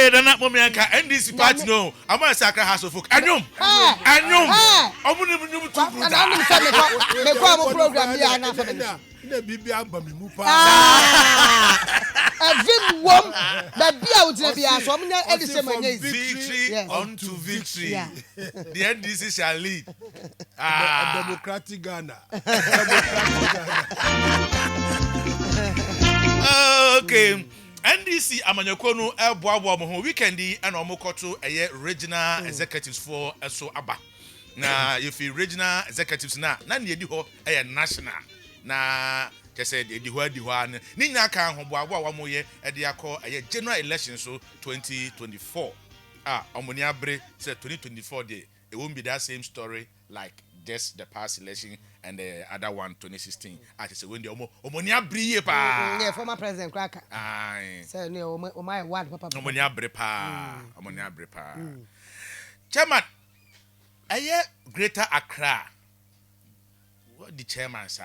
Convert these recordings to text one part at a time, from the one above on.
Hey, then that moment and this party no. I'm a sacred house of folk. Anyum. Omu ni tu. And I'm saying me kwa program here na for me. Na bibi amba mi mu pa. Every one that be out there be so many edison many victory unto victory. Yeah. The NDC shall lead. Democratic Ghana. Okay. NDC amanyako no eboabo mo ho weekend and omokoto regional executives for so aba. Na if regional executives na edi ho national. Na said edi ho an ni nya kan ho boabo a mo ye edi akọ general election so 2024. Omoni abre said 2024 day it won't be that same story like just the past election and the other one 2016. I say when the omoni abre ye pa. Yeah, former president Cracker. Aye. Say no o my word papa. Omoni abre pa. Omoni abre pa. Chairman, Greater Accra. What the chairman say?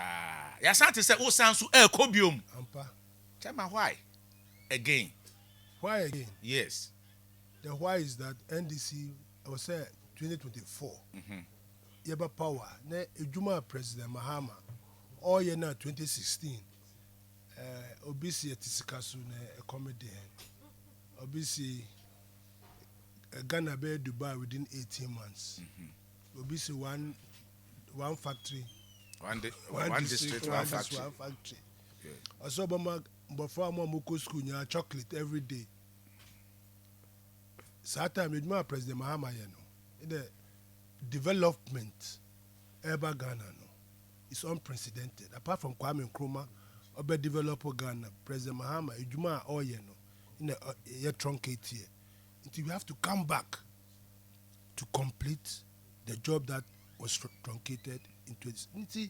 Ya santi say o sansu kobiom. Ampa. Chairman, why? Again. Why again? Yes. The why is that NDC I was say 2024. Yeba power. Ne ejuma President Mahama. All year now 2016. Obisi etisikasu ne comedy. Obisi Ghana be Dubai within 18 months. Obisi one factory. One district, one factory. Also, before I go school, you chocolate every day. So time with my President Mahama, the development ever Ghana no, it's unprecedented. Apart from Kwame Nkrumah, Obe developer Ghana, President Mahama, Ejuma all in a year truncate here. Until we have to come back to complete the job that was truncated in 20.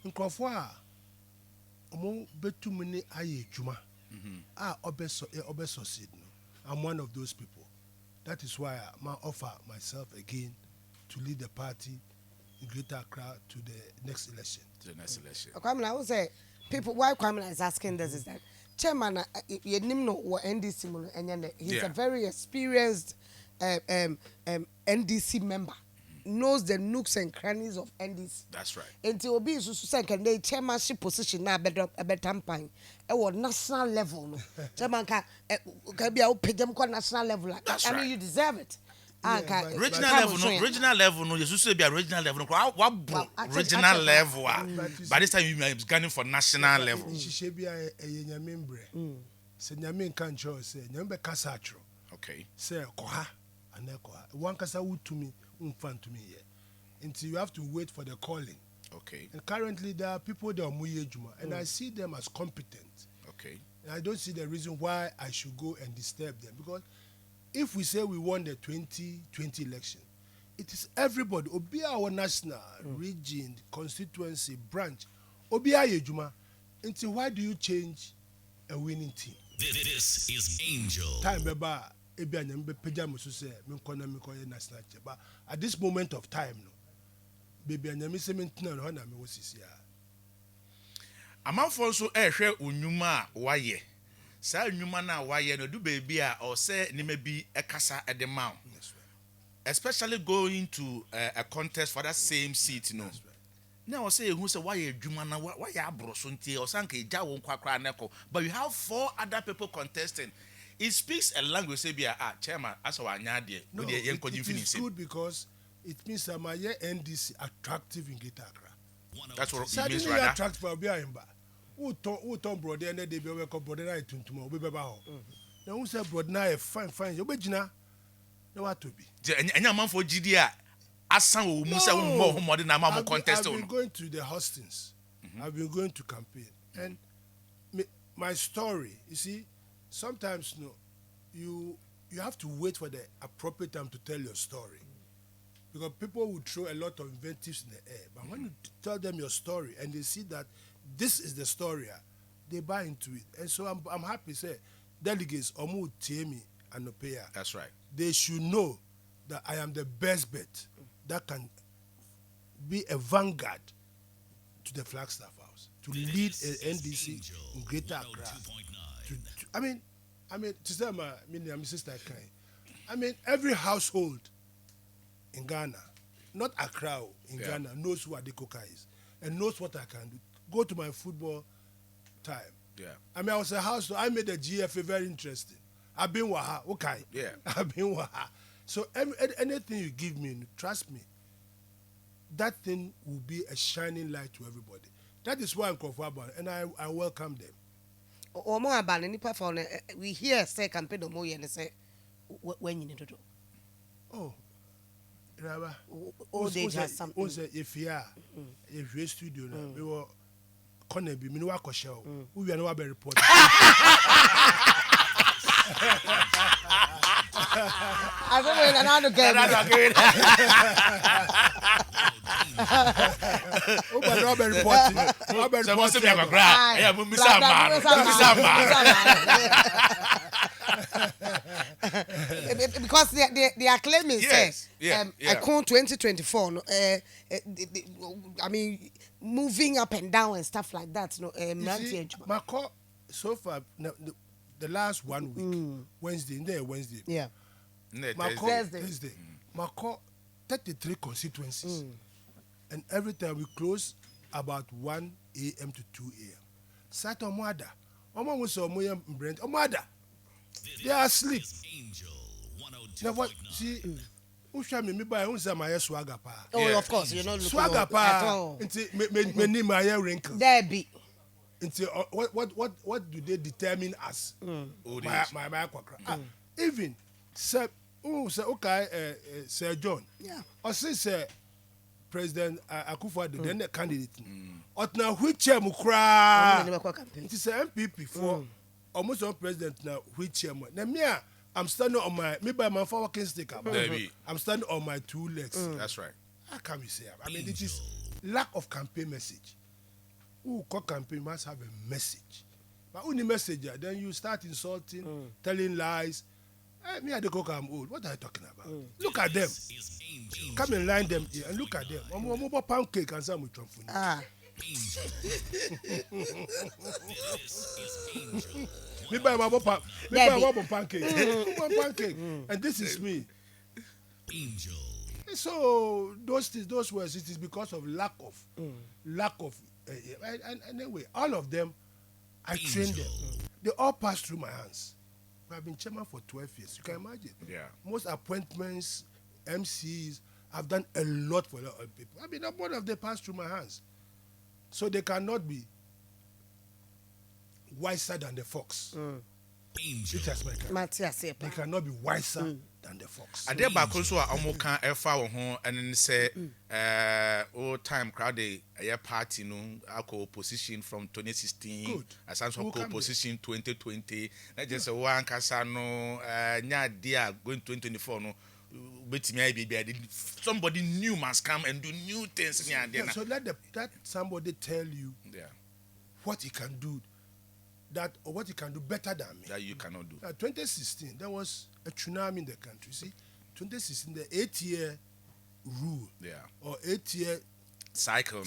In Crawford, Omo betu many aye Juma. Obe succeed. I'm one of those people. That is why I offer myself again to lead the party in Greater Accra to the next election. Kwame, I would say people why Kwame is asking this is that Chairman you know what NDC and he's a very experienced NDC member. Knows the nooks and crannies of NDC. That's right. Until be so second day chairmanship position now better campaign. National level. No. Chairman can be out pay them national level like that. I mean you deserve it. Regional level no Jesus say be a regional level no what regional level by this time you are gunning for national level. She be a nyamembre. Say nyamen kan cho say nyambe kasa atro. Okay. Say koha anekoha. One kasa to me unfan to me here. Until you have to wait for the calling. Okay. And currently there are people that are muye juma and I see them as competent. Okay. And I don't see the reason why I should go and disturb them because if we say we won the 2020 election, it is everybody. Obi our national, region, constituency, branch. Obi Yejuma. Until why do you change a winning team? This is Angel. Time beba ebi anyambe pejam so say me kona national chair. But at this moment of time, no, baby anyame se me ntina no na me wosisi ya. Amanfo so ehwe onwuma a waye. Sa onwuma na waye no do baby a or say nima bi ekasa edema. Especially going to a contest for that same seat, no. Now say who say why adwuma na why abroso ntie or sanka eja won kwakra neko, but you have 4 other people contesting. It speaks a language say be chairman as our anya de no dey it's good because it means that my NDC attractive in Greater Accra. That's what it means, rather right? Attractive for Biaimba. Who ton brother and they be work brother na tuntum obi beba ho. Now who say brother na fine you be gina na what to be. Anya man for GD a asan wo mu say wo mo homode na ma contest. I've been going to the hustings. I've been going to campaign and my story, you see, sometimes you have to wait for the appropriate time to tell your story. Because people will throw a lot of invectives in the air. But when you tell them your story and they see that this is the story, they buy into it. And so I'm happy to say delegates Omu Tiemi and Opea. That's right. They should know that I am the best bet that can be a vanguard to the Flagstaff House to lead a NDC in Greater Accra. I mean, I mean, to say my sister kind. I mean, every household in Ghana, not Accra, in Ghana, knows who Adekoka is and knows what I can do. Go to my football time. Yeah. I mean, I was a household. I made the GFA very interesting. I've been Waha. Okay. Yeah. I've been Waha. So anything you give me, trust me, that thing will be a shining light to everybody. That is why I'm comfortable, and I welcome them. Omo abane nipa for we hear say campaign omo ye ne say when you need to do. Oh, Raba. Old age has something. If you studio now, we were corner be me no akoshe. We are no be report. I don't know another game. Oh, but Robert reporting. Robert reporting. Yeah, Mr. Because they are claiming, yes, Account 2024. I mean, moving up and down and stuff like that. No, my call so far. The last 1 week, Wednesday. Yeah. My call Thursday. My call 33 constituencies. And every time we close about 1 a.m. to 2 a.m. Sato Mwada. Oma Musa Moya Brent. Omada. They are asleep. Now what? See, Usha me buy unsa my swagger pa. Oh, of course, you're not looking swagger pa. Me name my wrinkle. There be. Until what do they determine as? My kwakra. Even Sir Sir John. Yeah. Or say President Akufo-Addo, then the candidate. Otna wheelchair mukra. It is a MPP for almost all president now wheelchair. Now me, I'm standing on my by my walking stick. I'm standing on my 2 legs. That's right. How can we say? I mean, it is lack of campaign message. Who call campaign must have a message. But only message, then you start insulting, telling lies. Me, I'm old. What are you talking about? Look at them. Come and line them here and look at them. I'm a pancake and some with truffle. Me buy my pancake. Pancake. And this is me. Angel. So those words, it is because of lack of. And anyway, all of them, I trained them. They all pass through my hands. I've been chairman for 12 years. You can imagine. Yeah. Most appointments, MCs, I've done a lot for a lot of people. I mean, one of them passed through my hands. So they cannot be wiser than the fox. It has my They cannot be wiser than the fox. Ade ba ko so a omo kan efa wo ho enen say o time crowd a party no akọ opposition from 2016 asanso akọ opposition 2020 na just one kasa no nya ade a going 2024 no betimi ai bia somebody new must come and do new things nya ade na. So let that somebody tell you what he can do. That or what he can do better than me. That you cannot do. 2016, there was a tsunami in the country. See, 2016, the 8-year rule, or 8-year cycle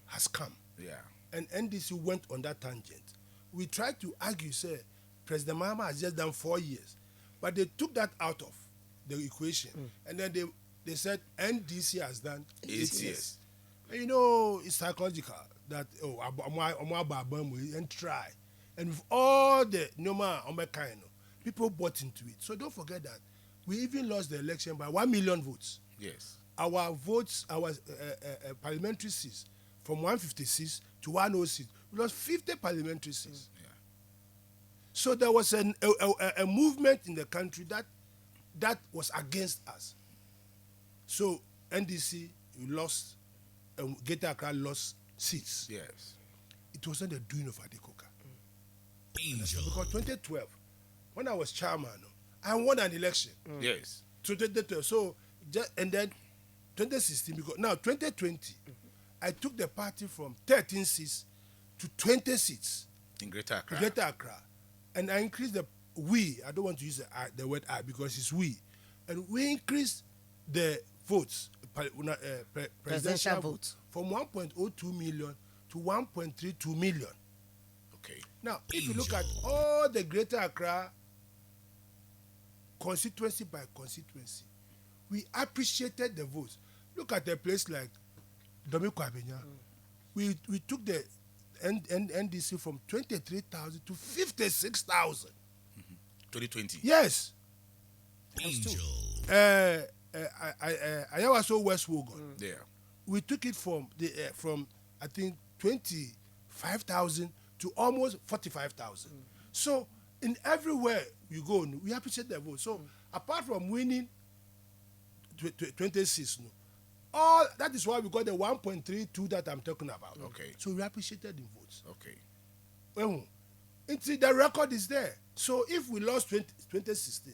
has come. Yeah. And NDC went on that tangent. We tried to argue, say, President Mahama has just done 4 years, but they took that out of the equation, and then they said NDC has done 8 years. And you know, it's psychological. That and try, and with all the people bought into it. So don't forget that we even lost the election by 1 million votes. Yes, our votes, our parliamentary seats from 156 to 106. We lost 50 parliamentary seats. Yeah. So there was a movement in the country that was against us. So NDC lost, Greater Accra lost seats. Yes. It wasn't the doing of Adekoka. Angel. Because 2012, when I was chairman, I won an election. Yes. 2012. So, and then 2016, because now 2020, I took the party from 13 seats to 20 seats. In Greater Accra. Greater Accra. And I increased I don't want to use the word I because it's we. And we increased the votes, presidential votes, from 1.02 million to 1.32 million. Okay. Now, if you look at all the Greater Accra, constituency by constituency, we appreciated the votes. Look at a place like Domiko Abenya. We took the NDC from 23,000 to 56,000. 2020. Yes. Angel. I was so West Wogon. Yeah. We took it from I think 25,000 to almost 45,000. So in everywhere you go, we appreciate the vote. So apart from winning 26, all that is why we got the 1.32 that I'm talking about. Okay. So we appreciated the votes. Okay. Well, the record is there. So if we lost 2016,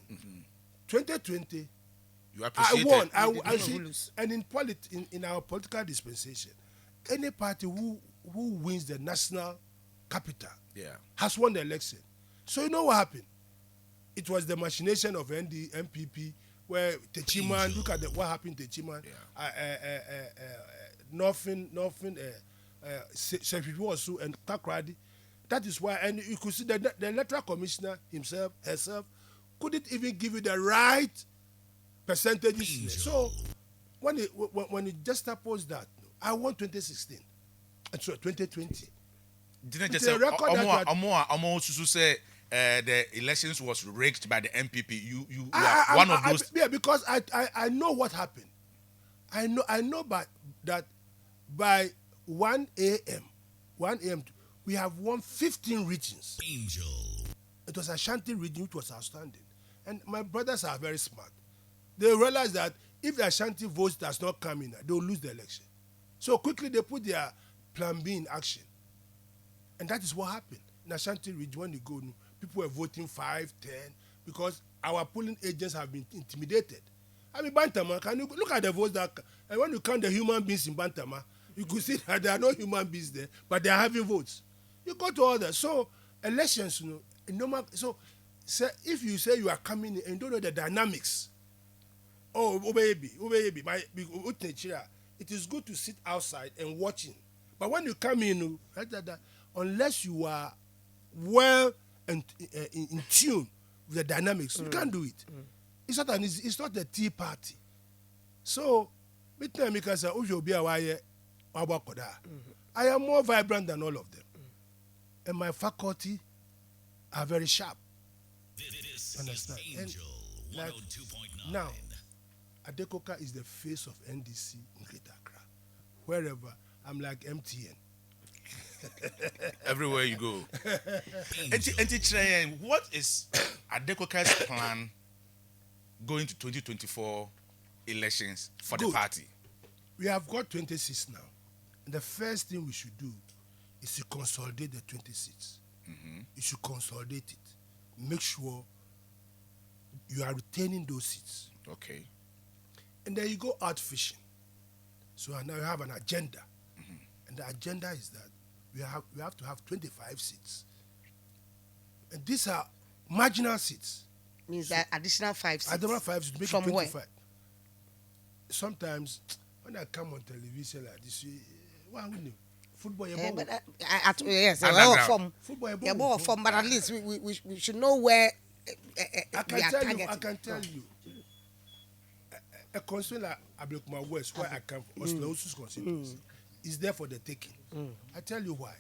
2020. You appreciate I won. it. I see, and in our political dispensation, any party who wins the national capital has won the election. So you know what happened? It was the machination of MPP where Techiman, look at what happened to Techiman. Nothing, Sefifu and Takradi. That is why, and you could see the electoral commissioner herself, couldn't even give you the right percentages. So when it just opposed that, I won 2016 and so 2020. Didn't just say Omo say the elections was rigged by the MPP. You are one of those. Yeah, because I know what happened. I know that by 1 a.m. we have won 15 regions. Angel. It was Ashanti region which was outstanding, and my brothers are very smart. They realize that if the Ashanti vote does not come in, they will lose the election. So quickly they put their plan B in action. And that is what happened. In Ashanti region, when you go, people were voting 5, 10, because our polling agents have been intimidated. I mean, Bantama, can you look at the votes and when you count the human beings in Bantama, you could see that there are no human beings there, but they are having votes. You go to others. So elections, normal. So if you say you are coming in and don't know the dynamics, it is good to sit outside and watching. But when you come in, unless you are well and in tune with the dynamics, you can't do it. It's not a tea party. So, I am more vibrant than all of them. And my faculty are very sharp. This Understand? is Angel Like, 102.9. now, Adekoka is the face of NDC in Greater Accra. Wherever, I'm like MTN. Everywhere you go. And what is Adekoka's plan going to 2024 elections for the party? We have got 26 now. And the first thing we should do is to consolidate the 26. You should consolidate it. Make sure you are retaining those seats. Okay. And then you go out fishing. So now you have an agenda. And the agenda is that we have to have 25 seats. And these are marginal seats. Means that additional 5 seats. Additional 5 seats to make From it 25. where? Sometimes when I come on television like this, football, Yes, Underground. football, form, but at least we should know where I we are can targeting. tell you. A constituent like Ablekuma West, where I come from, Oslo's constituency, is there for the taking. I tell you why.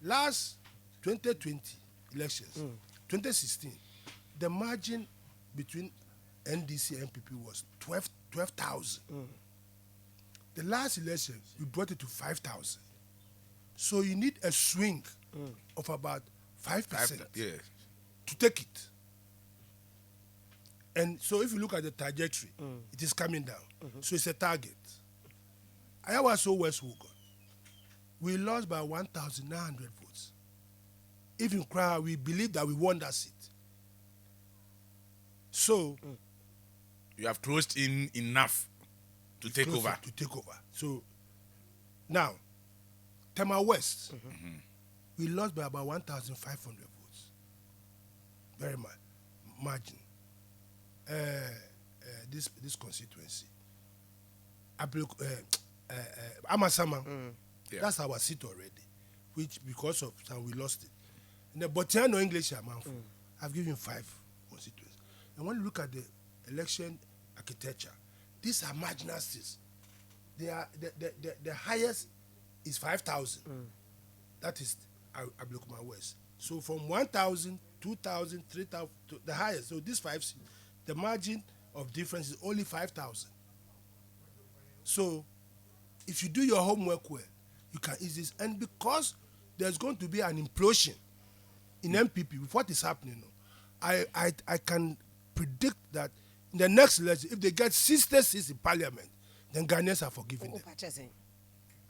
Last 2020 elections, 2016, the margin between NDC and MPP was 12,000. The last election, we brought it to 5,000. So you need a swing of about 5% to take it. And so if you look at the trajectory, it is coming down. So it's a target. I was so West Wogon. We lost by 1,900 votes. Even cry, we believe that we won that seat. So you have closed in enough to take over. So now, Tema West, we lost by about 1,500 votes. Very much margin. This constituency. Amasama, that's our seat already, which because of some we lost it. In the Botiano English, I've given 5 constituencies. And when you look at the election architecture, these are marginal seats. They are the highest is 5,000. That is Ablekuma West. So from 1,000, 2,000, 3,000 to the highest. So these 5 seats, the margin of difference is only 5,000. So if you do your homework well, you can ease this. And because there's going to be an implosion in MPP with what is happening now, I can predict that in the next election, if they get 60 seats in parliament, then Ghanaians are forgiving them.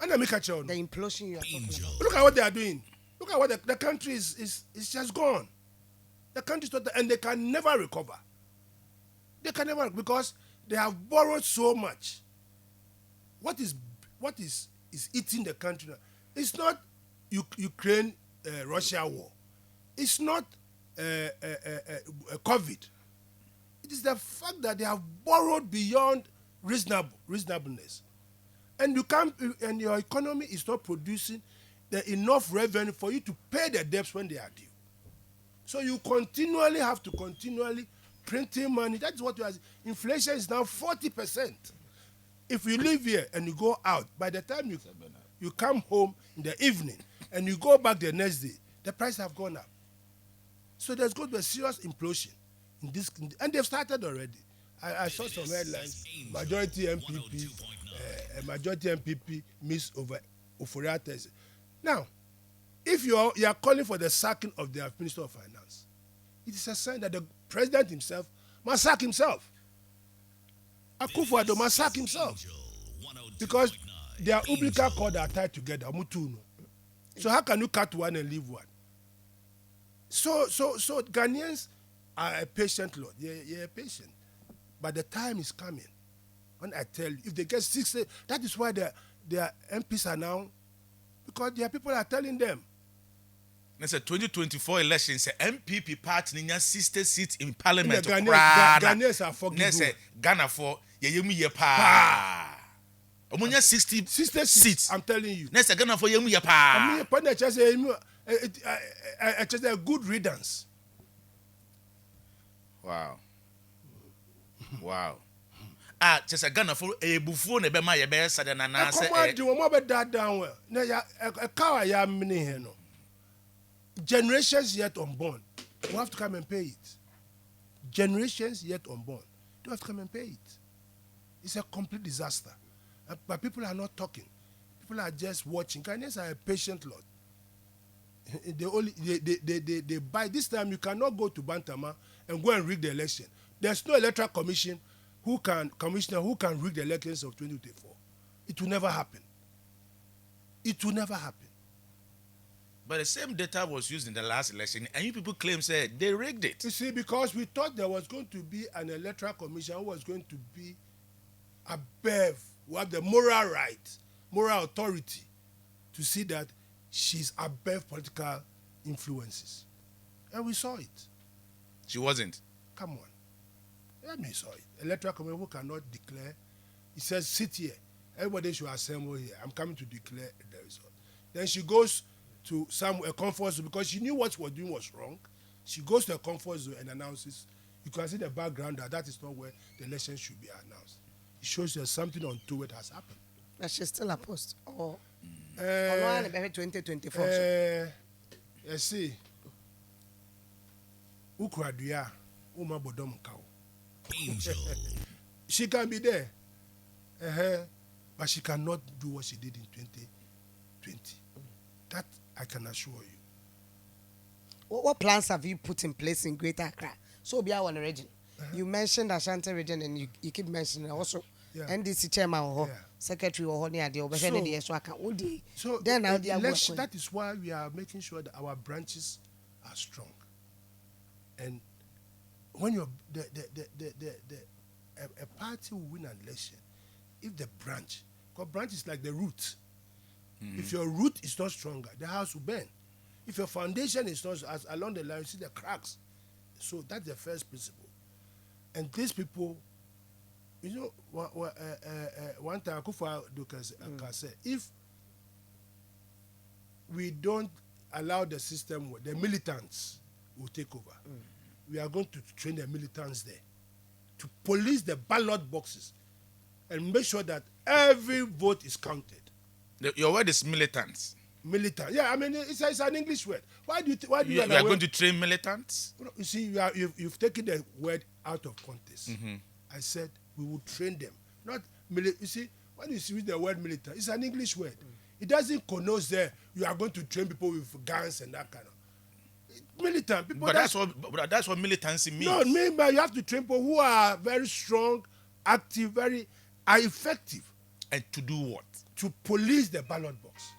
And let me catch on. The implosion you are talking about. Look at what they are doing. Look at what the country is just gone. The country is total, and they can never recover. They can never, because they have borrowed so much. What is eating the country now? It's not Ukraine Russia war. It's not COVID. It is the fact that they have borrowed beyond reasonableness, and and your economy is not producing enough revenue for you to pay the debts when they are due. So you continually have to printing money. That's what you are. Inflation is now 40%. If you live here and you go out, by the time you come home in the evening and you go back the next day, the prices have gone up. So there's going to be a serious implosion in this, and they've started already. I saw some headlines. Majority MPP miss over Oforiates. Now, if you are calling for the sacking of the Minister of Finance, it is a sign that the president himself must sack himself. Akufo-Addo must sack himself, because their umbilical cord are tied together. So how can you cut one and leave one? So Ghanaians are a patient lot. You're patient, but the time is coming. When I tell you, if they get 60, that is why their MPs are now, because their people are telling them. That's a 2024 elections. MPP party in 60 seats in parliament. Ghanaians are forgiving. Ghana for ye pa. Omunya 60 seats. I'm telling you. Next Ghana for ye pa. It's just a good riddance. Wow. Just a Ghana for a buffon a bema ye better than an answer. Come on, you want that down well. Now a car ya mini here no. Generations yet unborn, you have to come and pay it. Generations yet unborn, you have to come and pay it. It's a complete disaster. But people are not talking. People are just watching. Ghanaians are a patient lot. They buy. This time you cannot go to Bantama and go and rig the election. There's no electoral commissioner who can rig the elections of 2024. It will never happen. It will never happen. But the same data was used in the last election, and you people claim said they rigged it. You see, because we thought there was going to be an electoral commission who was going to be above, who had the moral right, moral authority to see that she's above political influences. And we saw it. She wasn't. Come on. Let me saw it. Electoral commission who cannot declare. It says, sit here. Everybody should assemble here. I'm coming to declare the result. Then she goes to a comfort zone because she knew what she was doing was wrong. She goes to a comfort zone and announces. You can see the background that is not where the election should be announced. It shows there's something untoward has happened. But she's still a post. Or 2024. You see, Ukradua, Uma Bodom Cow. She can be there, but she cannot do what she did in 2020. That I can assure you. What plans have you put in place in Greater Accra? So be our region. You mentioned Ashanti region, and you keep mentioning also NDC chairman or secretary or the so then now that is why we are making sure that our branches are strong. And when you're a party will win an election if the branch, because branch is like the root. If your root is not stronger, the house will burn. If your foundation is not as along the line, you see the cracks. So that's the first principle. And these people, you know, one time Akufo-Addo can say, if we don't allow the system, the militants will take over. We are going to train the militants there to police the ballot boxes and make sure that every vote is counted. Your word is militants. Militant, yeah. I mean, it's an English word. Why do you? Why do You you? are going to train militants? You see, you've taken the word out of context. I said we will train them, not You see, when you use the word militant, it's an English word. It doesn't connote there you are going to train people with guns and that kind of militant people. But that's what militancy means. No, but you have to train people who are very strong, active, are effective. And to do what? To police the ballot box.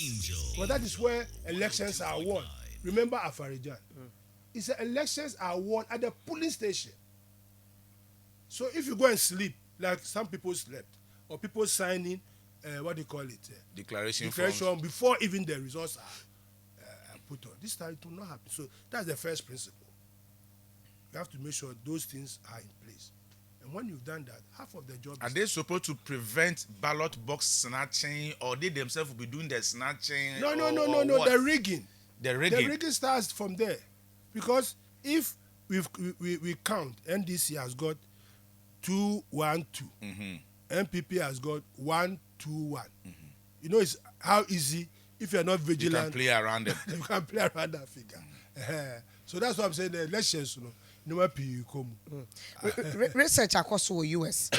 Angel. Well, that is where elections are won. Remember Afarijan. It's elections are won at the polling station. So if you go and sleep, like some people slept, or people signing, what do you call it? Declaration form before even the results are put on. This time it will not happen. So that's the first principle. You have to make sure those things are in place. And when you've done that, half of the job are they supposed to prevent ballot box snatching, or they themselves will be doing the snatching? No. What? The rigging. The rigging. The rigging starts from there. Because if we count, NDC has got 2-1-2. NPP has got 1-2-1. You know, it's how easy, if you're not vigilant. You can play around it. You can play around that figure. So that's what I'm saying. The elections, Research across the US,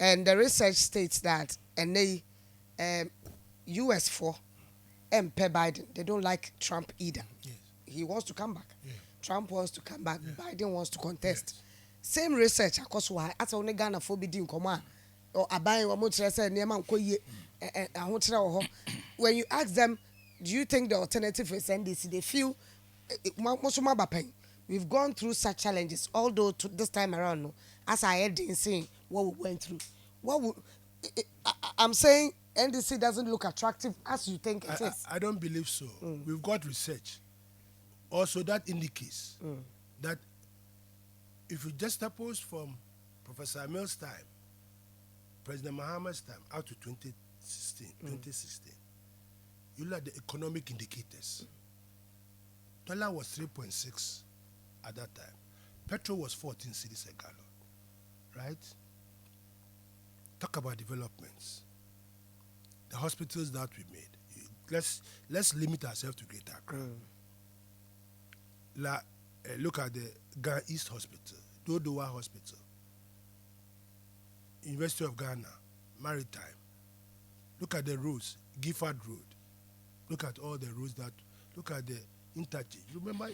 and the research states that US for Biden, they don't like Trump either. Yes. He wants to come back. Yeah. Trump wants to come back. Yeah. Biden wants to contest. Yes. Same research across why as only Ghana for bidding come or abai or much say near when you ask them, do you think the alternative is NDC? They feel we've gone through such challenges, although this time around, no, as I had been saying what we went through. I'm saying NDC doesn't look attractive as you think it is. I don't believe so. We've got research also that indicates that if you just suppose from Professor Emil's time, President Mahama's time, out to 2016, you look at the economic indicators. Dollar was 3.6 at that time. Petrol was 14 cedis a gallon, right? Talk about developments. The hospitals that we made. Let's limit ourselves to Greater Accra. Look at the Ghana East Hospital, Dodowa Hospital, University of Ghana, Maritime. Look at the roads, Gifford Road. Look at all the roads look at the interchange. Remember,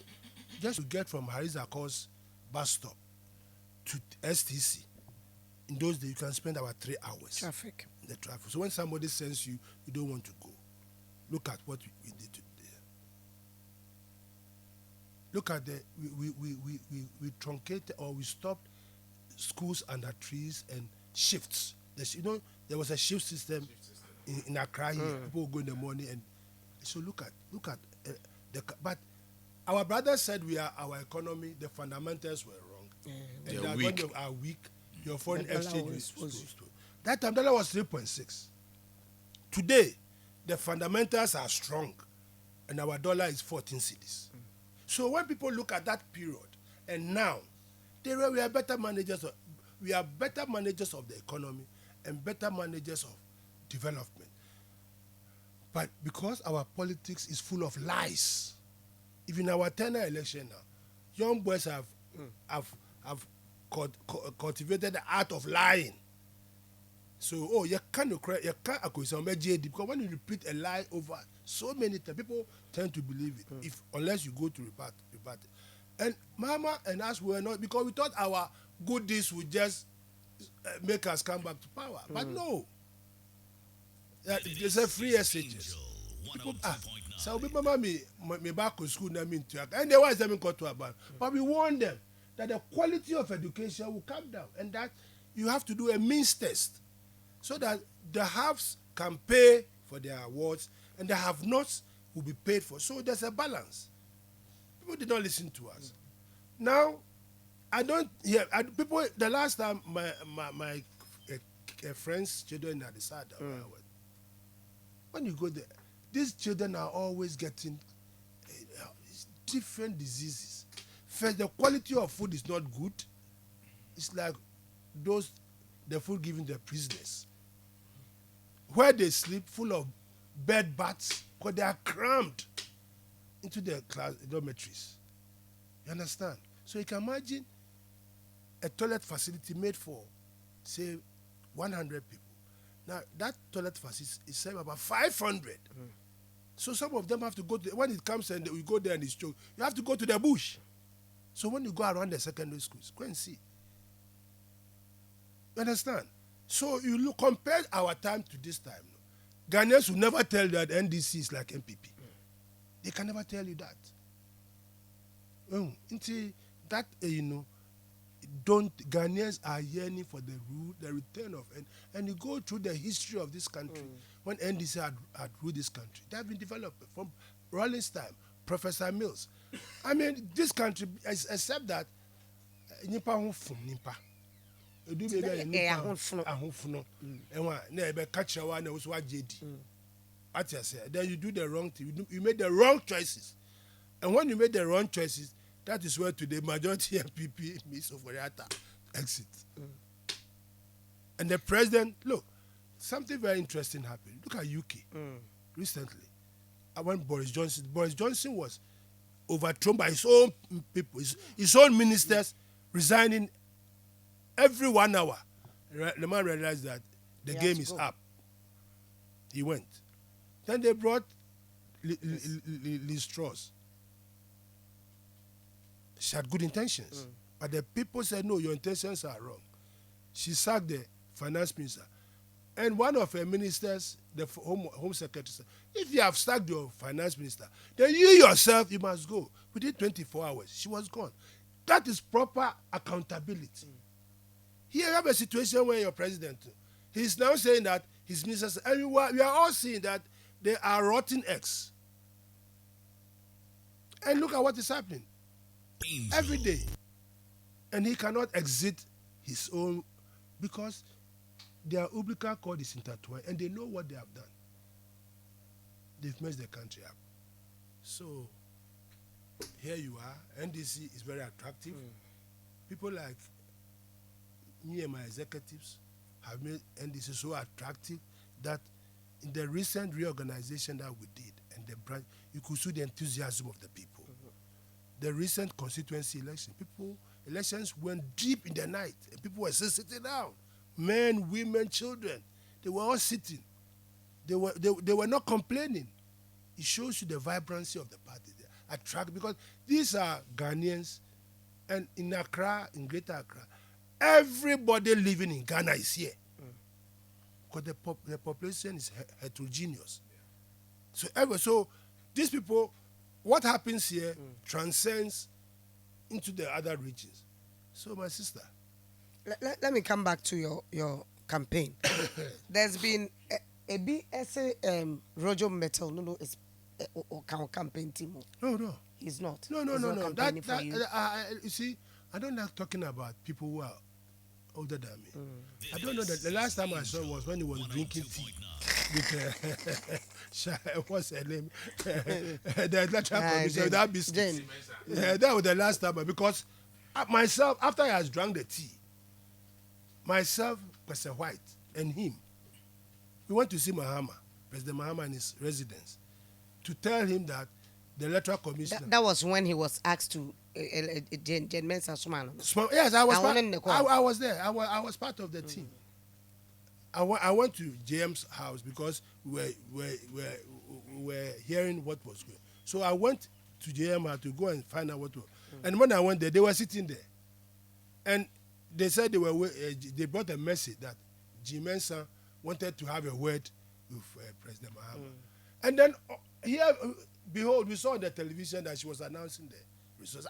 just to get from Harizako's bus stop to STC, in those days you can spend about 3 hours. Traffic. In the traffic. So when somebody sends you, you don't want to go. Look at what we did today. Look at we truncated or we stopped schools under trees and shifts. There was a shift system in Accra here. People would go in the morning and so look at but our brothers said our economy, the fundamentals were wrong. And They're when weak. they are weak, your foreign The dollar exchange was was that time dollar was 3.6. Today, the fundamentals are strong and our dollar is 14 cedis. So when people look at that period and now, we are better managers of the economy and better managers of development. But because our politics is full of lies, even our tenor election now, young boys have cultivated the art of lying. So, you can't accuse somebody because when you repeat a lie over so many times, people tend to believe it. Unless you go to rebut it. And Mama and us were not, because we thought our good deeds would just make us come back to power. But no. There's a free SHS. So people me back to school and they was them got to about. But we warn them that the quality of education will come down and that you have to do a means test so that the haves can pay for their awards and the have-nots will be paid for. So there's a balance. People did not listen to us. Now, I don't hear people. The last time my friends' children at the side, when you go there, these children are always getting different diseases. First, the quality of food is not good. It's like the food given the prisoners, where they sleep full of bed baths because they are crammed into their class dormitories. You understand? So you can imagine a toilet facility made for, say, 100 people. Now, that toilet facility is set about 500. So some of them have to go to, when it comes and we go there and it's choked, you have to go to the bush. So when you go around the secondary schools, go and see. You understand? So you look, compare our time to this time. Ghanaians will never tell you that NDC is like MPP. They can never tell you that. Until that, Ghanaians are yearning for the return of, and you go through the history of this country, when NDC had ruled this country, they have been developed from Rollins time, Professor Mills. I mean, this country, except that, nipa ho fun nipa. Edu be nipa ahofno. Enwa na ebe catch wa na so agedi. What you say? Then you do the wrong thing. You made the wrong choices. And when you made the wrong choices, that is where today majority MPP Miss Oforiata exit. And the president, look, something very interesting happened. Look at UK recently. When Boris Johnson was overthrown by his own people, his own ministers resigning every 1 hour. The man realized that the game is up. He went. Then they brought Liz Truss. She had good intentions. But the people said, no, your intentions are wrong. She sacked the finance minister. And one of her ministers, the home secretary, said, if you have sacked your finance minister, then you yourself, you must go. Within 24 hours, she was gone. That is proper accountability. Here you have a situation where your president, he's now saying that his ministers, and we are all seeing that they are rotten eggs. And look at what is happening. Every day. And he cannot exit his own, because their umbilical cord is intertwined and they know what they have done. They've messed the country up. So, here you are. NDC is very attractive. People like me and my executives have made NDC so attractive that in the recent reorganization that we did, and the branch, you could see the enthusiasm of the people. The recent constituency election, elections went deep in the night, and people were still sitting down. Men, women, children, they were all sitting. They were not complaining. It shows you the vibrancy of the party. They attract, because these are Ghanaians, and in Accra, in Greater Accra, everybody living in Ghana is here. Because the population is heterogeneous. So these people, what happens here transcends into the other regions. So my sister. Let me come back to your campaign. There's been a BSA Rojo Metal. No, it's a campaign team. No. He's not. No. You see, I don't like talking about people who are older than me. I don't know that the last time I saw was when he was drinking tea with what's her name? The electoral commission, that biscuit. That was the last time, because myself, after I had drank the tea, myself, President White, and him, we went to see President Mahama in his residence, to tell him that the electoral commission. That was when he was asked to Yes, I was there. I was part of the team. I went to JM's house because we were hearing what was going on. So I went to JM to go and find out what was. And when I went there, they were sitting there. And they said they brought a message that G. Mensah wanted to have a word with President Mahama. And then here, behold, we saw on the television that she was announcing the results.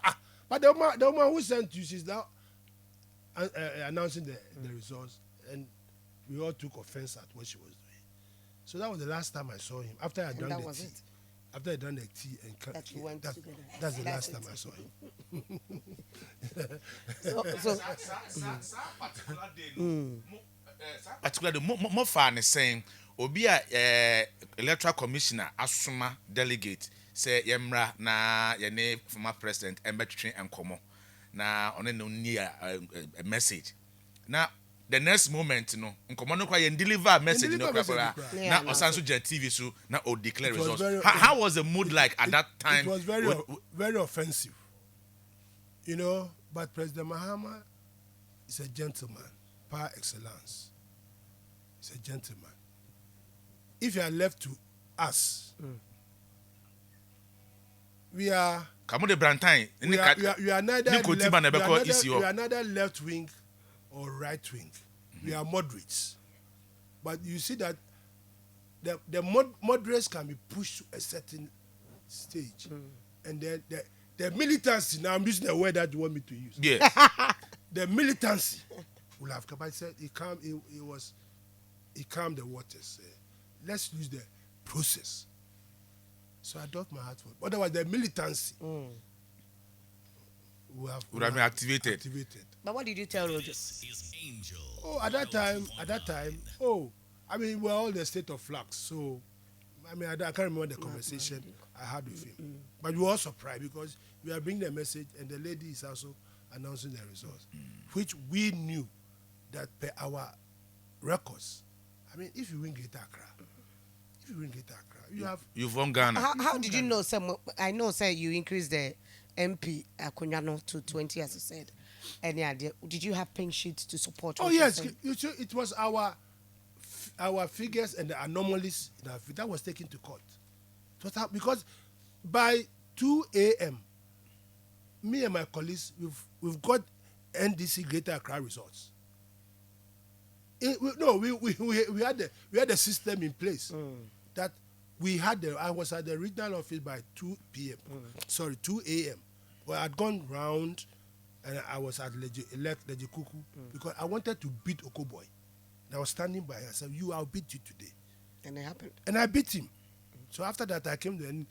But the woman who sent you, she's now announcing the results. And we all took offense at what she was doing. So that was the last time I saw him. After I done the tea. After I done the tea and that's the last time I saw him. Particularly, more fun is saying obi a electoral commissioner asoma delegate say yemra na yene former president embetwe enkomo na one no ni a message na the next moment no nkomo no kwa yen deliver message no kwa na osanso je TV so na o declare results. How was the mood like at that time? It was very offensive, you know, but President Mahama is a gentleman par excellence. He's a gentleman. If you are left to us, we are neither left wing or right wing. We are moderates. But you see that the moderates can be pushed to a certain stage. And then the militancy, now I'm using the word that you want me to use. Yes. The militancy will have come. I said he calmed the waters. Let's use the process. So I adopt my heart for it. Otherwise, the militancy would have been activated. But what did you tell Rogers? Oh, at that time, I mean, we're all in a state of flux. So, I mean, I can't remember the conversation I had with him. But we were all surprised because we are bringing the message and the lady is also announcing the results, which we knew that per our records. I mean, if you win Greater Accra, you've won Ghana. How did you know? I know, sir, you increased the MP Akunyano to 20, as you said. Any idea? Did you have pink sheets to support? Oh yes, it was our figures and the anomalies that was taken to court. Because by 2 a.m., me and my colleagues we've got NDC Greater Accra results. We had the system in place that we had. I was at the regional office by 2 p.m. 2 a.m. Well, I'd gone round and I was at Lejikuku because I wanted to beat Okoboy. And I was standing by. I said, "I'll beat you today." And it happened. And I beat him. So after that, I came there and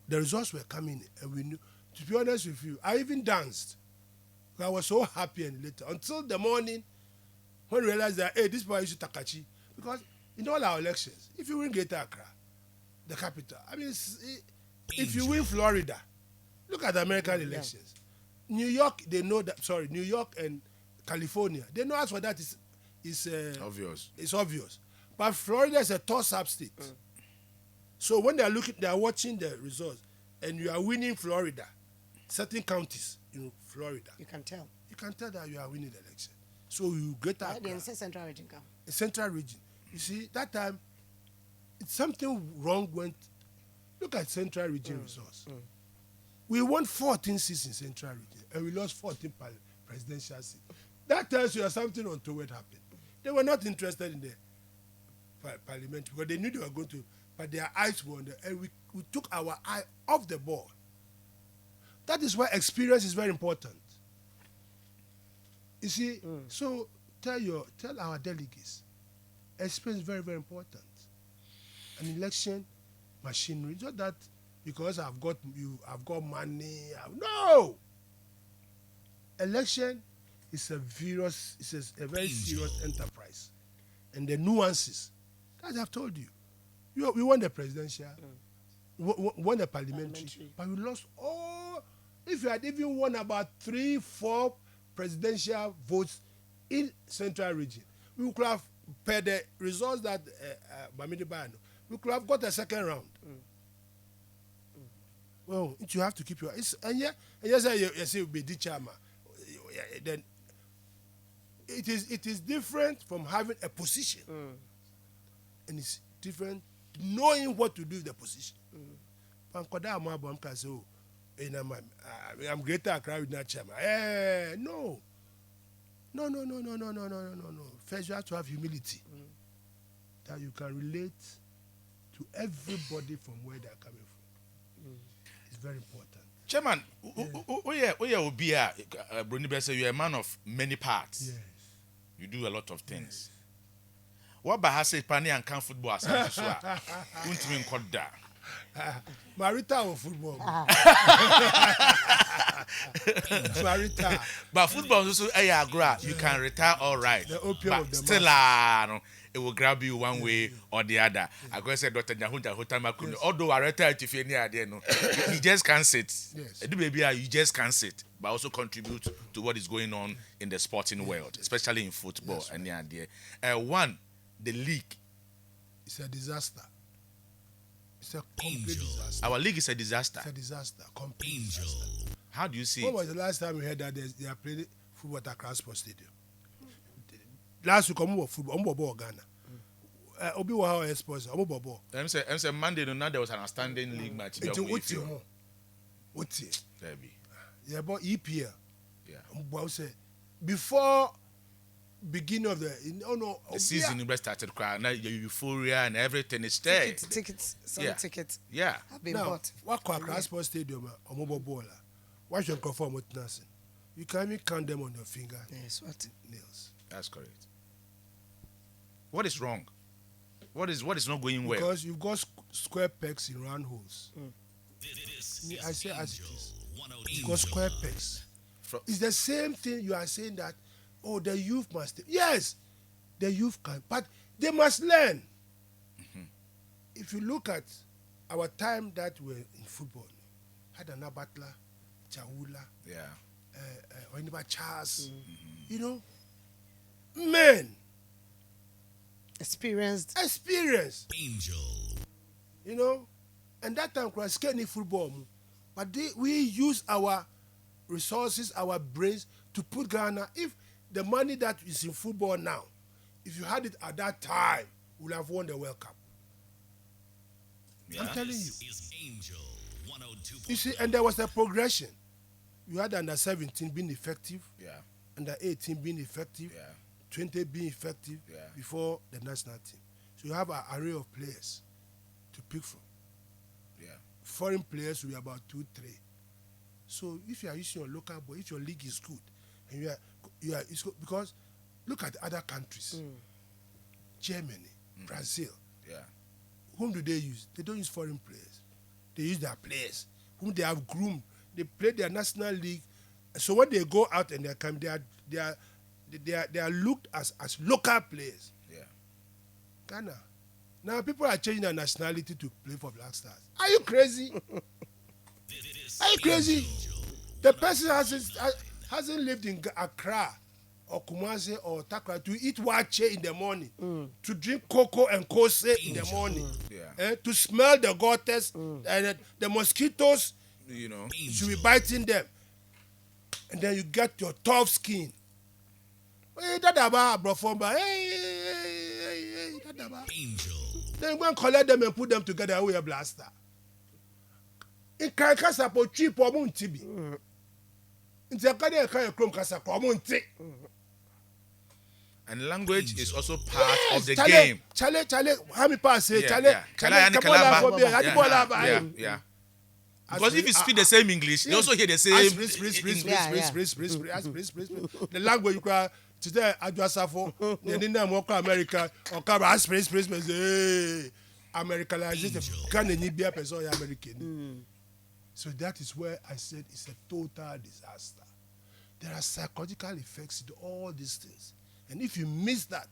the results were coming, and we knew. To be honest with you, I even danced. I was so happy and later until the morning when we realized that this boy is Takachi. Because in all our elections, if you win Greater Accra, the capital, I mean, if you win Florida, look at the American elections. New York, they know that. Sorry, New York and California, they know as for that is obvious. It's obvious. But Florida is a toss-up state. So when they are watching the results, and you are winning Florida, certain counties in Florida, you can tell. You can tell that you are winning the election. So you get that. Central region come. Central region. You see, that time, something wrong went. Look at Central region results. We won 14 seats in Central region, and we lost 14 presidential seats. That tells you something untoward happened. They were not interested in the parliament because they knew they were going to, but their eyes were on the, and we took our eye off the ball. That is why experience is very important. You see, so tell our delegates, experience is very, very important. An election machinery, not that because I've got money. No. Election is a very serious enterprise, and the nuances, as I've told you, we won the presidential, won the parliamentary, but we lost all. If you had even won about 3-4 presidential votes in Central region, we could have, per the results that Bamidi Bano, we could have got a second round. Well, you have to keep your. And yes, you say be the chairman. Then it is different from having a position, and it's different knowing what to do with the position. I'm Greater Accra with that chairman. No. First, you have to have humility that you can relate to everybody from where they are coming from. It's very important. Chairman, you're a man of many parts. Yes. You do a lot of things. What bahasa Pani and can football as Marita or football? retire. But football is also a agro. You can retire all right. The opium But of the still, no, it will grab you one way or the other. I go say Dr. Nyahunta Hotamakuni. Although I retired if you near no, you just can't sit. Yes. Maybe you just can't sit, but also contribute to what is going on in the sporting world, especially in football. And the idea, the league. It's a disaster. It's a complete disaster. Our league is a disaster. It's a disaster. Complete disaster. How do you see When it? was the last time we heard that they are playing football at Accra Sports Stadium? Last week, I'm football Ghana. Obi Waha Sports. I'm ball. I'm saying Monday, now there was an outstanding league match. It's what's it? Yeah, but EPL. Yeah. But say before beginning of the The season already started crying. Now your euphoria and everything is there. Tickets, tickets Yeah. have been now, bought. what Accra Sports Stadium or mobile baller? Why should conform with nothing? You can even count them on your finger Yes, what? nails. That's correct. What is wrong? What is not going well? Because you've got square pegs in round holes. This I say as it is. Angel You've got square pegs. It's the same thing you are saying that, oh, the youth must. Yes, the youth can, but they must learn. If you look at our time that we're in football, had an Abatla, Chawula, Yeah. or Charles, you know, men, Experienced. experience, Angel. you know, and that time was skinny football, but we use our resources, our brains to put Ghana. If the money that is in football now, if you had it at that time, we would have won the World Cup. I'm telling you. Is Angel 102. You see, and there was a progression. You had under 17 being effective, Yeah. under 18 being effective, Yeah. 20 being effective Yeah. before the national team. So you have an array of players to pick from. Yeah. Foreign players will be about 2-3. So if you are using your local boy, if your league is good, and you are it's good, because look at other countries, Germany, Brazil. Yeah. Whom do they use? They don't use foreign players. They use their players whom they have groomed. They play their national league. So when they go out and they come, they are looked as local players. Yeah. Ghana. Now people are changing their nationality to play for Black Stars. Are you crazy? Are you crazy? The person hasn't lived in Accra or Kumasi or Takra to eat wache in the morning, to drink cocoa and kose in the morning, to smell the gutters and the mosquitoes, You know. should be biting them, and then you get your tough skin. Hey, dadaba, brofomba. Hey, dadaba. Angel. Then you go and collect them and put them together with a blaster. In Kasa for cheap or muntibi. In the Kaya Chrome Casa for munti. And language is also part of the Chale, game. Chale, how me pass it? Yeah, Chale, yeah. Chale, Kalaba. Kabola, Yeah, yeah. yeah. Because if you speak the same English, they also hear the same. The language you cry today, Adwasafo, the Nina Moka America, or Cabra, Americanization, can any be a person American? So that is where I said it's a total disaster. There are psychological effects to all these things. And if you miss that,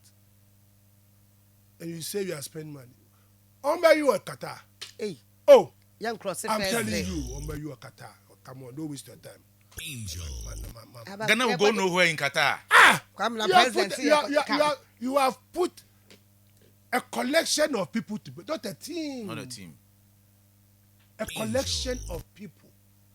and you say you are spending money, you are Qatar. Hey, Oh, young cross. I'm telling you, you are Qatar. Come on, don't waste your time. Angel. Ghana will go nowhere in Qatar. You have put a collection of people to not a team. Not a team. A collection of people.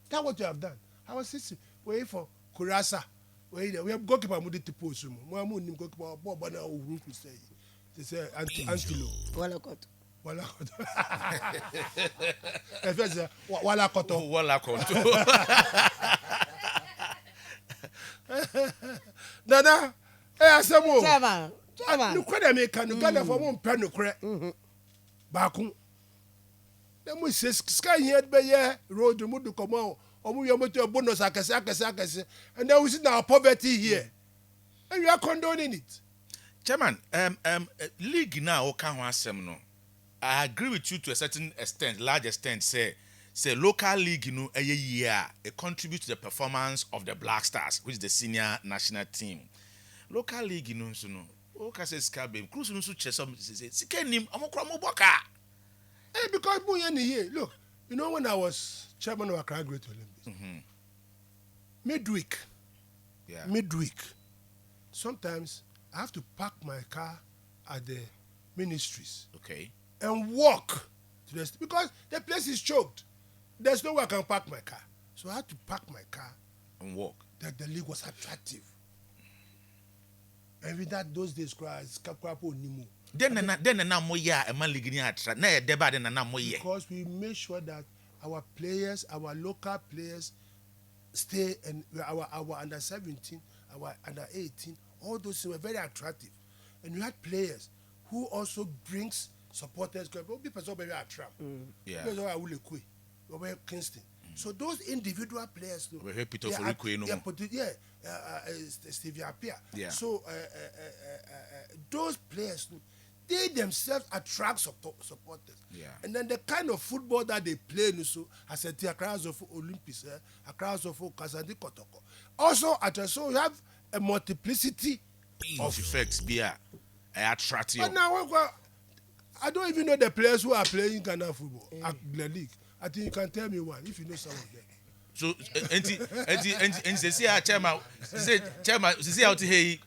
That's what you have done. I was saying, wait for Kurasa. We have goalkeeper Mudi to post him. We have goalkeeper Bob and Uru to say. They say Antilo. Walakot. Walakoto. Nana, Asamo. Chairman. You could make a Ghana for one penny crack. Bakum. Then we say, Sky here, Bayer, road to Mudu Como, or we are to a bonus, Akasa, and then we see now poverty here. And you are condoning it. Chairman, league now, I agree with you to a certain extent, large extent, say, say local league a year it contributes to the performance of the Black Stars, which is the senior national team. Local league so no. Okay, say Scabem. Cruise no so chesom say sikenim amokra moboka. Because here, look, you know when I was chairman of Accra Great Olympics, midweek, sometimes I have to park my car at the ministries, and walk to the because the place is choked. There's nowhere I can park my car, so I had to park my car and walk. That the league was attractive. And with that, those days, because we make sure that our players, our local players, stay, and our under 17, our under 18, all those were very attractive. And we had players who also brings supporters. Very attractive. Kingston. So those individual players, Stevie Apia. So those players, they themselves attract supporters. And then the kind of football that they play, so as a Accra of Olympics, Accra of Kasandi Kotoko. Also, so you have a multiplicity of effects. Attractive. But now I don't even know the players who are playing Ghana football at the league. I think you can tell me one if you know some of them. So, and say, chairman, say out here,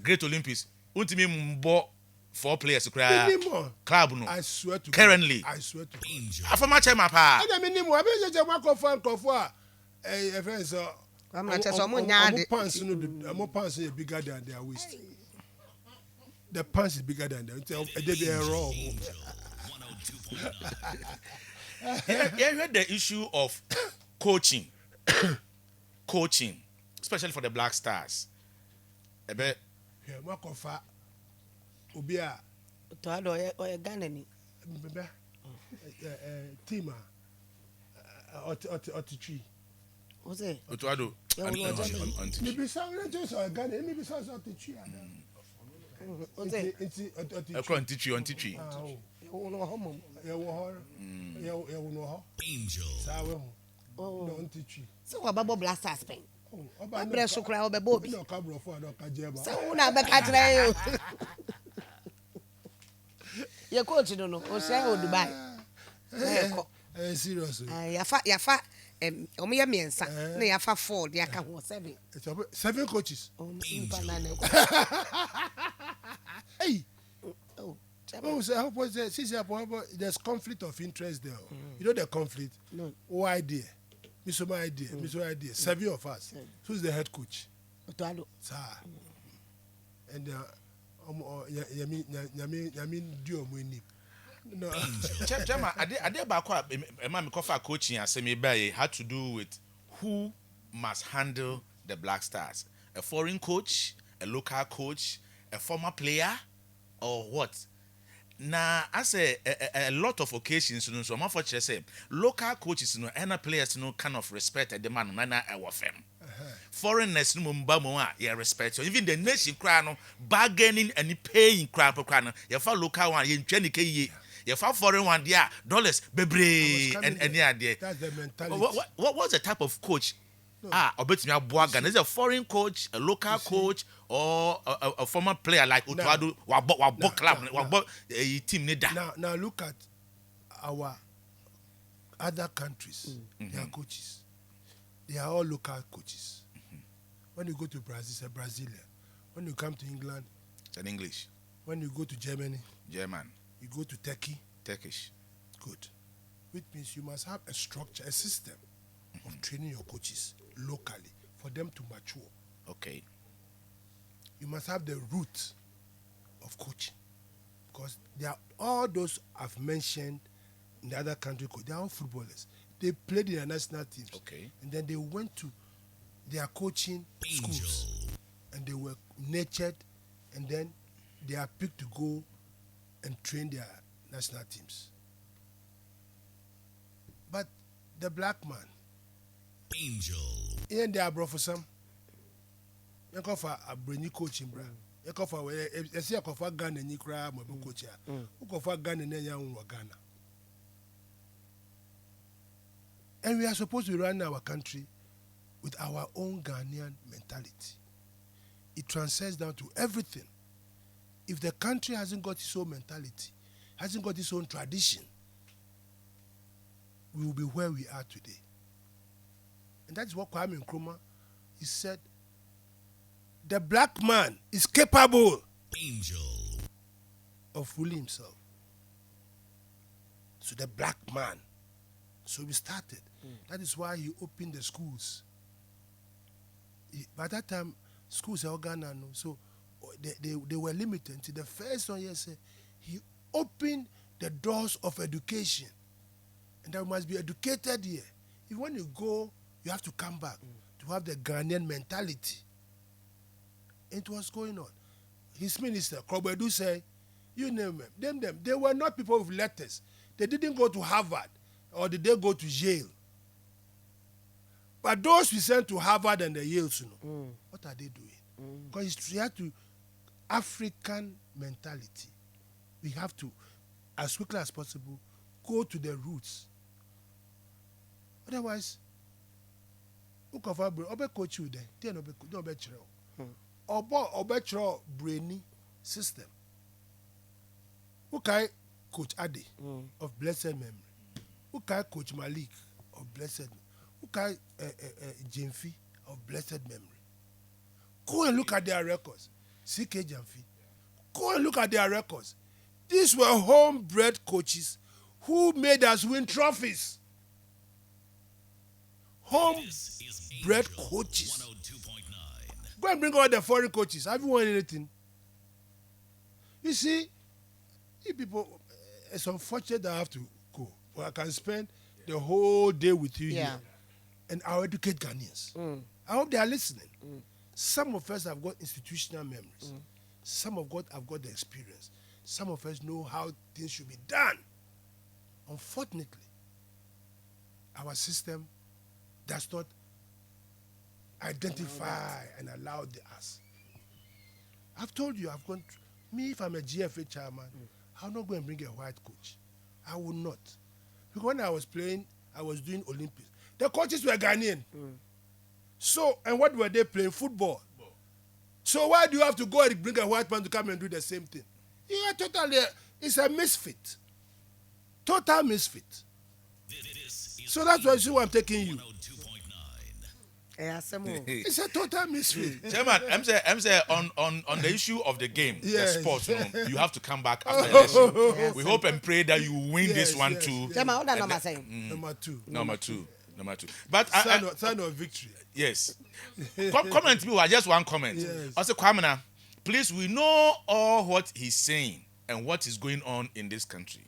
Great Olympics. Ultimately, mbo 4 players to cry. Club no. I swear to currently. God. I swear to God. I former chairman pa. And minimum. I mean, just one confirm. Friends, more pants is bigger than their waist. The pants is bigger than them. They are wrong. You heard the issue of coaching, especially for the Black Stars. Yeah, Makofa, Ubia, Toado or Ghanaian Tima, Otichi. What's it? Toado. Maybe some just or Ghanaian, maybe some Otichi. What's it? I can't teach you on teaching. Angel. So a bubble blaster Spain. I bless you, cry over Bobby. No cabro for no Kajeba. So now back at you. Your coach, don't know, or say, oh, Dubai. Seriously. Yafa, Omia Miensa, Yafa 4, the account was 7. 7 coaches. Hey. Oh, so I hope there's conflict of interest there. You know the conflict? No. Oh, idea. Miss my idea. 7 of us. Who's the head coach? Sir. And Yamin Dio Mini. No. Chama, I did back up a man coaching and semi bay had to do with who must handle the Black Stars. A foreign coach, a local coach, a former player, or what? Now, I say a lot of occasions, so I'm for say local coaches, and players, kind of respect the man, our fam. Foreigners, yeah, respect. So even the nation crown, bargaining and paying crap, you for local one, you you for foreign one, yeah, dollars, baby, and yeah, that's the mentality. What was the type of coach? No. I bet me Boagan is a foreign coach, a local coach, or a former player like Utuadu, team. Now look at our other countries. Their coaches, they are all local coaches. When you go to Brazil, it's a Brazilian. When you come to England, it's an English. When you go to Germany, German. You go to Turkey, Turkish. Good. Which means you must have a structure, a system of training your coaches locally for them to mature. Okay. You must have the root of coaching, because they are all those I've mentioned in the other country. They are all footballers. They played in their national teams. Okay. And then they went to their coaching schools, and they were nurtured, and then they are picked to go and train their national teams. But the black man, Angel. and they are brought for some. You go for a brand new coaching brand. You go for Ghana and you cry, my coach. You go for Ghana and you Ghana. And we are supposed to run our country with our own Ghanaian mentality. It transcends down to everything. If the country hasn't got its own mentality, hasn't got its own tradition, we will be where we are today. And that's what Kwame Nkrumah, he said, the black man is capable of ruling himself. So the black man. So we started. That is why he opened the schools. By that time, schools are Ghana, so they were limited. Until the first one year, he opened the doors of education. And there must be educated here. If when you go, you have to come back to have the Ghanaian mentality. It was going on. His minister, Krobedu, said, you name them, they were not people with letters. They didn't go to Harvard or did they go to Yale. But those we sent to Harvard and the Yale, what are they doing? Because we have to African mentality. We have to, as quickly as possible, go to the roots. Otherwise, who can find coach you there? They don't be chiro brainy system. Who can coach Ade of blessed memory? Who can coach Malik of blessed memory? Who can Jemfi of blessed memory? Go and look at their records. CK Jemfi. Go and look at their records. These were homebred coaches who made us win trophies. Homebred coaches. Go and bring all the foreign coaches. Have you won anything? You see, you people, it's unfortunate that I have to go. But I can spend the whole day with you here. And I'll educate Ghanaians. I hope they are listening. Some of us have got institutional memories. Some of us have got the experience. Some of us know how things should be done. Unfortunately, our system does not identify and allow us. I've told you, me, if I'm a GFA chairman, I'll not go and bring a white coach. I will not. Because when I was playing, I was doing Olympics. The coaches were Ghanaian. So, and what were they playing? Football. So why do you have to go and bring a white man to come and do the same thing? You are totally, it's a misfit. Total misfit. So that's why I'm taking you. It's a total misfit. Chairman, I'm saying on the issue of the game, the sport, you have to come back after the election. We hope and pray that you win this one too. Chairman, what number two? Number two. But sign of victory. Yes. Comment me, just one comment. Yes. Also, Kwamina, please, we know all what he's saying and what is going on in this country.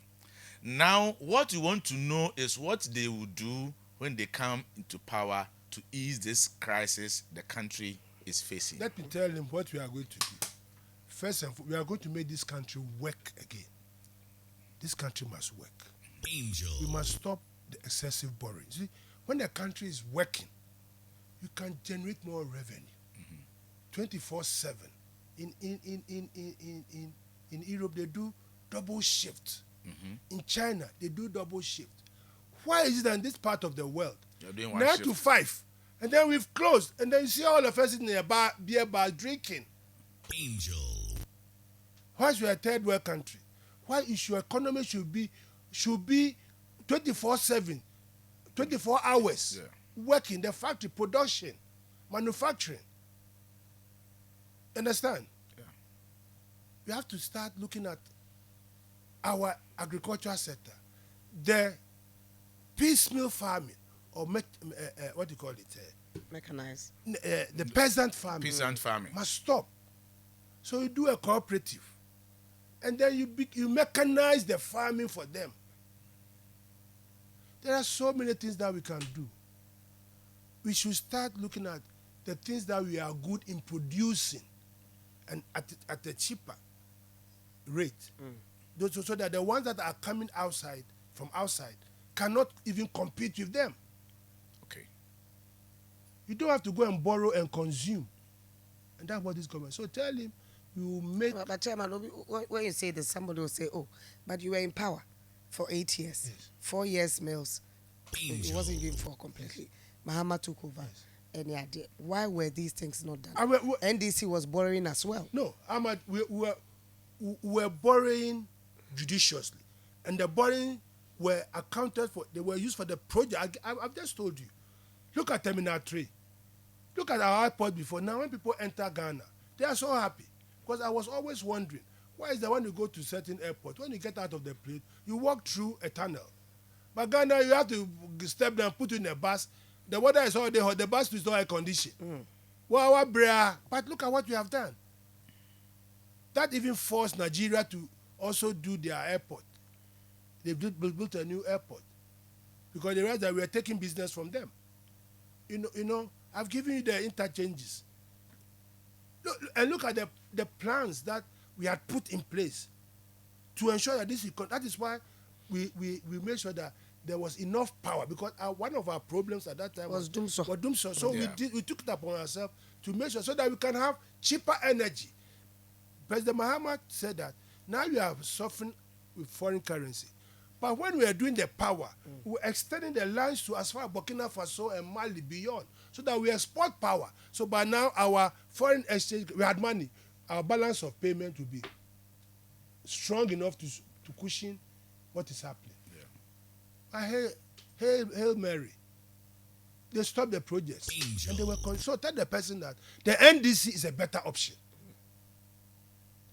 Now, what we want to know is what they will do when they come into power to ease this crisis the country is facing. Let me tell him what we are going to do. First and foremost, we are going to make this country work again. This country must work. We must stop the excessive borrowing. See, when the country is working, you can generate more revenue. 24/7. In Europe, they do double shift. In China, they do double shift. Why is it that in this part of the world, 9 to 5, and then we've closed, and then you see all of us in a bar, beer bar, drinking? Why is we a third world country? Why is your economy should be 24/7, 24 hours working, the factory, production, manufacturing? Understand? Yeah. We have to start looking at our agricultural sector, the piecemeal farming, or what do you call it? Mechanized. The peasant farming. Peasant farming must stop. So you do a cooperative, and then you mechanize the farming for them. There are so many things that we can do. We should start looking at the things that we are good in producing, and at a cheaper rate, so that the ones that are coming from outside cannot even compete with them. Okay. You don't have to go and borrow and consume, and that's what this government. So tell him you will make. But Chairman, when you say this, somebody will say, "Oh, but you were in power for 8 years, 4 years meals, It wasn't given for completely. Mahama took over. Any idea why were these things not done? NDC was borrowing as well. No, Ahmad, we were borrowing judiciously, and the borrowing were accounted for. They were used for the project. I've just told you. Look at Terminal 3. Look at our airport before. Now, when people enter Ghana, they are so happy. Because I was always wondering, why is that when you go to certain airports, when you get out of the plane, you walk through a tunnel. But Ghana, you have to step down, put in a bus. The weather is already hot. The bus is not air conditioned. But look at what we have done. That even forced Nigeria to also do their airport. They built a new airport because they realized that we are taking business from them. You know, I've given you the interchanges. Look at the plans that we had put in place to ensure that this is. That is why we made sure that there was enough power, because one of our problems at that time was Dumso. So we took it upon ourselves to make sure so that we can have cheaper energy. President Mahama said that now you are suffering with foreign currency. But when we are doing the power, we're extending the lines to as far as Burkina Faso and Mali beyond, so that we export power. So by now, our foreign exchange, we had money, our balance of payment will be strong enough to cushion what is happening. Yeah. Hail Mary. They stopped the projects. And they were so tell the person that the NDC is a better option.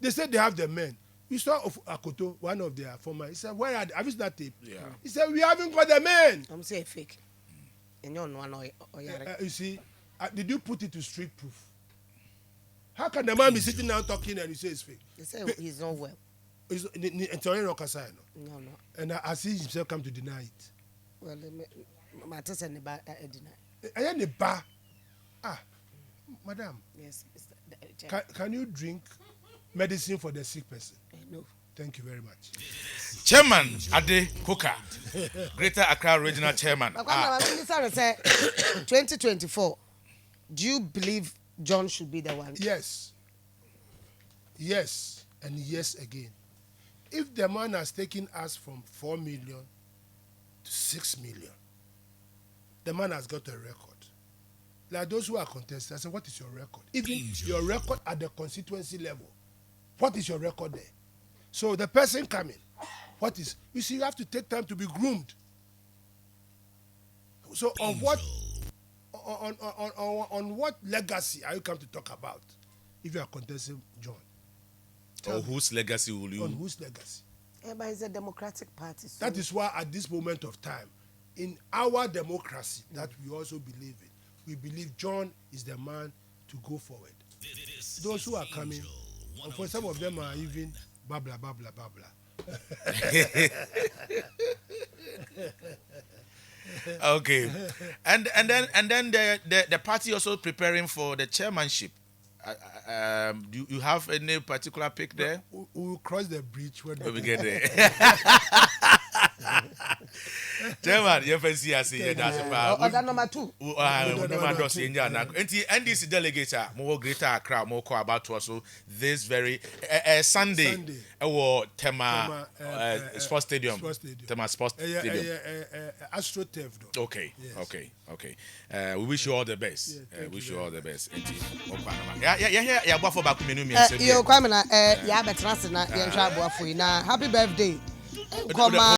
They said they have the men. We saw Akoto, one of their former. He said, "Where are they? Have you seen that tape?" Yeah. He said, "We haven't got the men." I'm saying fake. And you know, you see, did you put it to street proof? How can the man be sitting down talking and you say it's fake? They say he's not well. No. And I see himself come to deny it. Well, my test and deny. Madam. Yes. Can you drink medicine for the sick person? No. Thank you very much. Chairman Ade Koka, Greater Accra Regional Chairman. 2024, do you believe John should be the one? Yes. Yes, and yes again. If the man has taken us from 4 million to 6 million, the man has got a record. Like those who are contesting, I said, what is your record? Even your record at the constituency level. What is your record there? So the person coming, you see, you have to take time to be groomed. So on what legacy are you come to talk about if you are contesting John? Or whose legacy will you? On whose legacy? But it's a democratic party. So that is why at this moment of time, in our democracy that we also believe in, we believe John is the man to go forward. Those who are coming, and for some of them are even blah blah blah blah blah blah. Okay, and then the party also preparing for the chairmanship. Do you have any particular pick there? We will cross the bridge when we get there. Chairman, you can see us here. That's number 2. NDC delegates are more Greater Accra, more about to also this very Sunday. Tema Sports Stadium. Tema Sports Stadium. AstroTurf. Okay, yes. Okay. We wish you all the best. Wish you all the best. Yeah. For back menu. You come na ya betrance na ya ntwa boafo na happy birthday. Come